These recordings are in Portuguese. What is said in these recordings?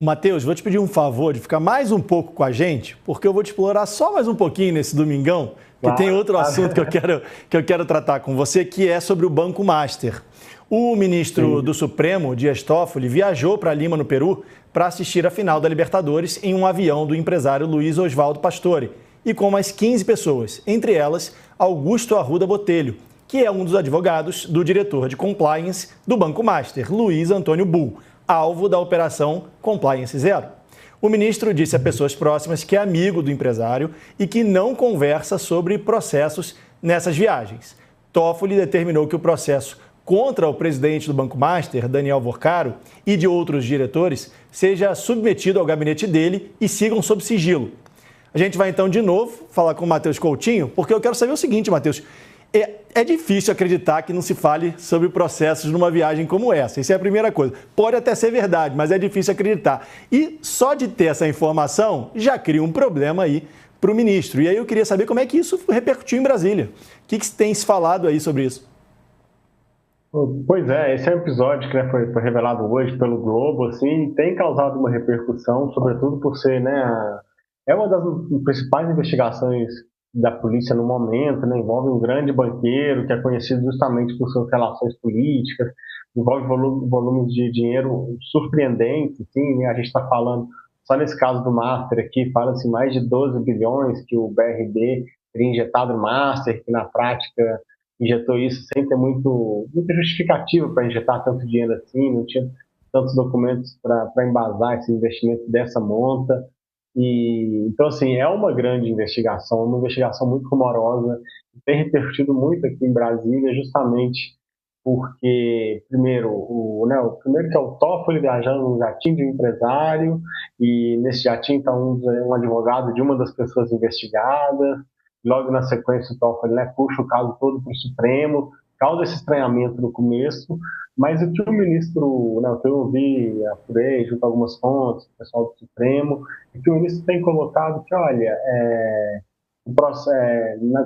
Matheus, vou te pedir um favor de ficar mais um pouco com a gente, porque eu vou te explorar só mais um pouquinho nesse domingão, que Claro, tem outro claro. assunto que eu quero tratar com você, que é sobre o Banco Master. O ministro Sim. do Supremo, Dias Toffoli, viajou para Lima, no Peru, para assistir a final da Libertadores em um avião do empresário Luiz Oswaldo Pastore, e com mais 15 pessoas, entre elas Augusto Arruda Botelho, que é um dos advogados do diretor de compliance do Banco Master, Luiz Antônio Bull, alvo da Operação Compliance Zero. O ministro disse a pessoas próximas que é amigo do empresário e que não conversa sobre processos nessas viagens. Toffoli determinou que o processo contra o presidente do Banco Master, Daniel Vorcaro, e de outros diretores seja submetido ao gabinete dele e sigam sob sigilo. A gente vai então de novo falar com o Matheus Coutinho, porque eu quero saber o seguinte, Matheus. É difícil acreditar que não se fale sobre processos numa viagem como essa. Isso é a primeira coisa. Pode até ser verdade, mas é difícil acreditar. E só de ter essa informação já cria um problema aí para o ministro. E aí eu queria saber como é que isso repercutiu em Brasília. O que tem se falado aí sobre isso? Pois é, esse é um episódio que, né, foi revelado hoje pelo Globo, assim, tem causado uma repercussão, sobretudo por ser, né, é uma das principais investigações da polícia no momento, né, envolve um grande banqueiro que é conhecido justamente por suas relações políticas, envolve volumes de dinheiro surpreendentes, assim, né, a gente está falando, só nesse caso do Master aqui, fala-se mais de 12 bilhões que o BRD teria injetado no Master, que na prática injetou isso sem ter muita justificativa para injetar tanto dinheiro assim, não tinha tantos documentos para embasar esse investimento dessa monta. E, então, assim, é uma grande investigação, uma investigação muito rumorosa, tem repercutido muito aqui em Brasília, justamente porque, primeiro, o primeiro que é o Toffoli viajando num jatinho de um empresário, e nesse jatinho está um advogado de uma das pessoas investigadas, logo na sequência o Toffoli, né, puxa o caso todo para o Supremo, causa esse estranhamento no começo, mas o que o ministro, né, o que eu ouvi, apurei junto a algumas fontes, o pessoal do Supremo, é que o ministro tem colocado que, olha,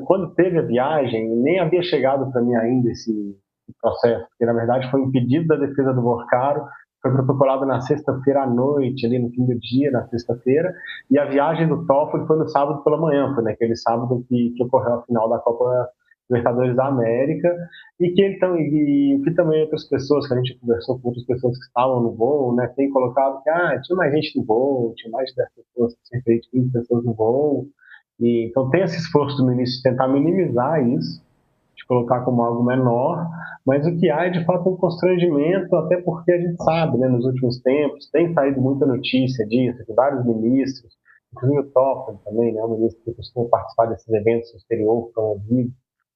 quando teve a viagem, nem havia chegado para mim ainda esse processo, porque na verdade foi um pedido da defesa do Vorcaro, foi protocolado na sexta-feira à noite, ali no fim do dia, na sexta-feira, e a viagem do Toffoli foi no sábado pela manhã, foi naquele sábado que ocorreu a final da Copa Libertadores da América, e que também outras pessoas, que a gente conversou com outras pessoas que estavam no voo, né, tem colocado que tinha mais gente no voo, tinha mais de 10 pessoas, cerca de 15 pessoas no voo, e então tem esse esforço do ministro de tentar minimizar isso, de colocar como algo menor, mas o que há é de fato um constrangimento, até porque a gente sabe, né, nos últimos tempos, tem saído muita notícia disso, que vários ministros, inclusive o Toffoli também, né, um ministro que costuma participar desses eventos no exterior, promovidos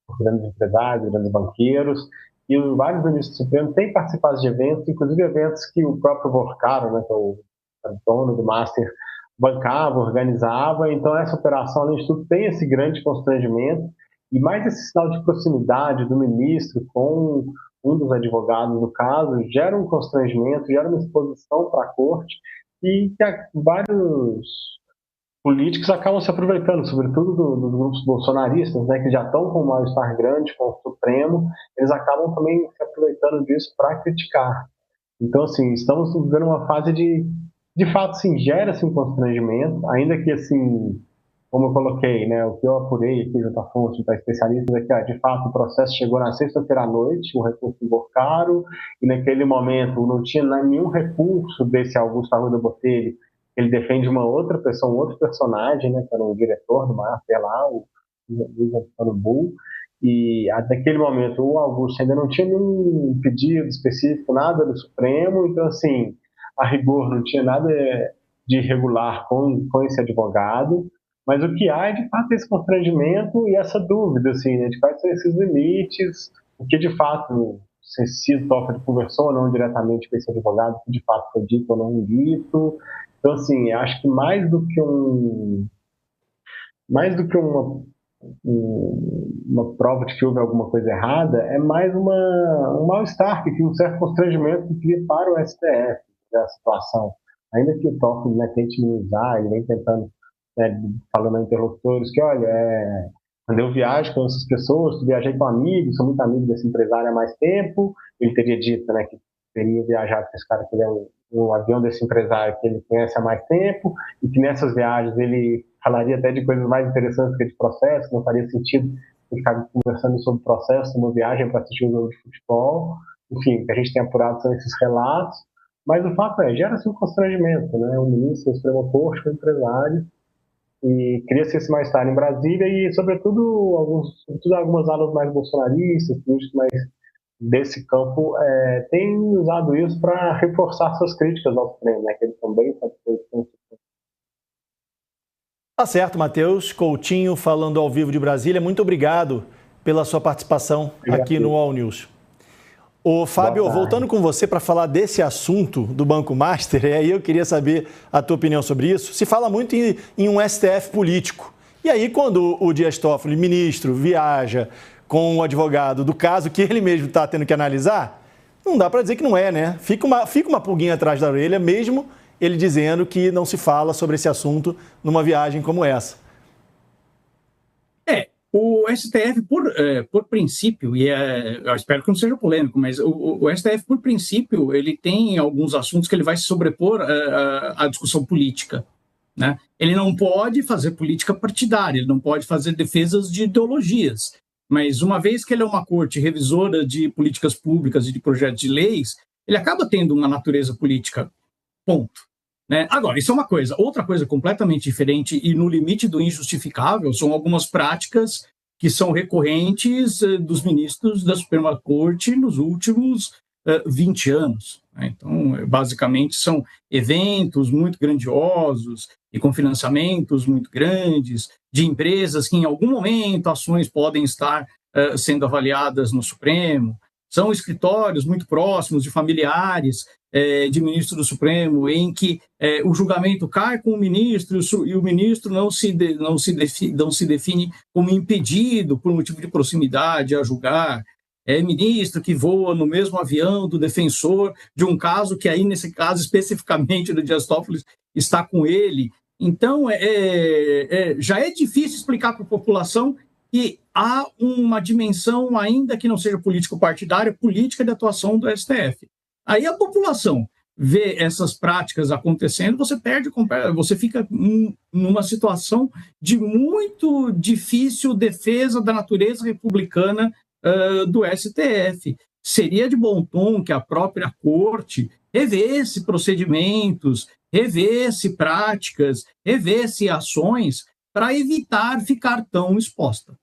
por grandes empresários, grandes banqueiros, e vários ministros do Supremo têm participado de eventos, inclusive eventos que o próprio Vorcaro, né, que é o dono do Master, bancava, organizava. Então essa operação, além de tudo, tem esse grande constrangimento, e mais esse sinal de proximidade do ministro com um dos advogados do caso gera um constrangimento, gera uma exposição para a corte, e que vários políticos acabam se aproveitando, sobretudo dos grupos bolsonaristas, né, que já estão com um mal-estar grande com o Supremo, eles acabam também se aproveitando disso para criticar. Então, assim, estamos vivendo uma fase de fato, sim, gera-se um constrangimento, ainda que, assim, como eu coloquei, né, o que eu apurei aqui junto à fonte, junto a especialistas, é que, de fato, o processo chegou na sexta-feira à noite, o recurso do Vorcaro, e naquele momento não tinha nenhum recurso desse Augusto Arruda Botelho. Ele defende uma outra pessoa, um outro personagem, né, que era o diretor do Master lá, o Luiz Antônio Bull, e naquele momento o Augusto ainda não tinha nenhum pedido específico, nada do Supremo, então, assim, a rigor não tinha nada de irregular com esse advogado, mas o que há é, de fato, esse constrangimento e essa dúvida, assim, né, de quais são esses limites, o que, de fato, se o Toffoli conversou ou não diretamente com esse advogado, o que, de fato, foi dito ou não dito. Então, assim, acho que uma prova de que houve alguma coisa errada, é mais um mal-estar, que um certo constrangimento que cria para o STF da situação. Ainda que o Toffoli, né, tente minimizar, ele vem tentando, né, falando a interlocutores que, olha, quando eu viajo com essas pessoas, viajei com amigos, sou muito amigo desse empresário há mais tempo, ele teria dito, né, que teria viajado com esse cara que ele é um um avião desse empresário que ele conhece há mais tempo e que nessas viagens ele falaria até de coisas mais interessantes que de processo, que não faria sentido ficar conversando sobre processo numa viagem para assistir um jogo de futebol. Enfim, o que a gente tem apurado são esses relatos, mas o fato é, gera-se um constrangimento, né? O ministro da Suprema Corte, o empresário, e cria-se esse mal-estar em Brasília e, sobretudo, algumas alas mais bolsonaristas, políticos mais desse campo, têm usado isso para reforçar suas críticas ao Supremo, né? Que eles também sabem. Tá certo, Matheus. Coutinho falando ao vivo de Brasília. Muito obrigado pela sua participação aqui no All News. Ô, Fábio, voltando com você para falar desse assunto do Banco Master, aí eu queria saber a tua opinião sobre isso. Se fala muito em um STF político. E aí, quando o Dias Toffoli, ministro, viaja com o advogado do caso que ele mesmo está tendo que analisar, não dá para dizer que não é, né? Fica uma pulguinha atrás da orelha, mesmo ele dizendo que não se fala sobre esse assunto numa viagem como essa. O STF, por princípio, e eu espero que não seja polêmico, mas o STF, por princípio, ele tem alguns assuntos que ele vai se sobrepor à discussão política, né? Ele não pode fazer política partidária, ele não pode fazer defesas de ideologias, mas uma vez que ele é uma corte revisora de políticas públicas e de projetos de leis, ele acaba tendo uma natureza política, ponto. Né? Agora, isso é uma coisa. Outra coisa completamente diferente e no limite do injustificável são algumas práticas que são recorrentes dos ministros da Suprema Corte nos últimos 20 anos. Né? Então, basicamente, são eventos muito grandiosos e com financiamentos muito grandes de empresas que, em algum momento, ações podem estar sendo avaliadas no Supremo. São escritórios muito próximos de familiares de ministro do Supremo, em que o julgamento cai com o ministro e o ministro não se define como impedido por motivo de proximidade a julgar. É ministro que voa no mesmo avião do defensor de um caso que aí, nesse caso, especificamente do Dias Toffoli, está com ele. Então, já é difícil explicar para a população que há uma dimensão, ainda que não seja político-partidária, política de atuação do STF. Aí a população vê essas práticas acontecendo, você fica numa situação de muito difícil defesa da natureza republicana do STF. Seria de bom tom que a própria corte revesse procedimentos, revesse práticas, revesse ações para evitar ficar tão exposta.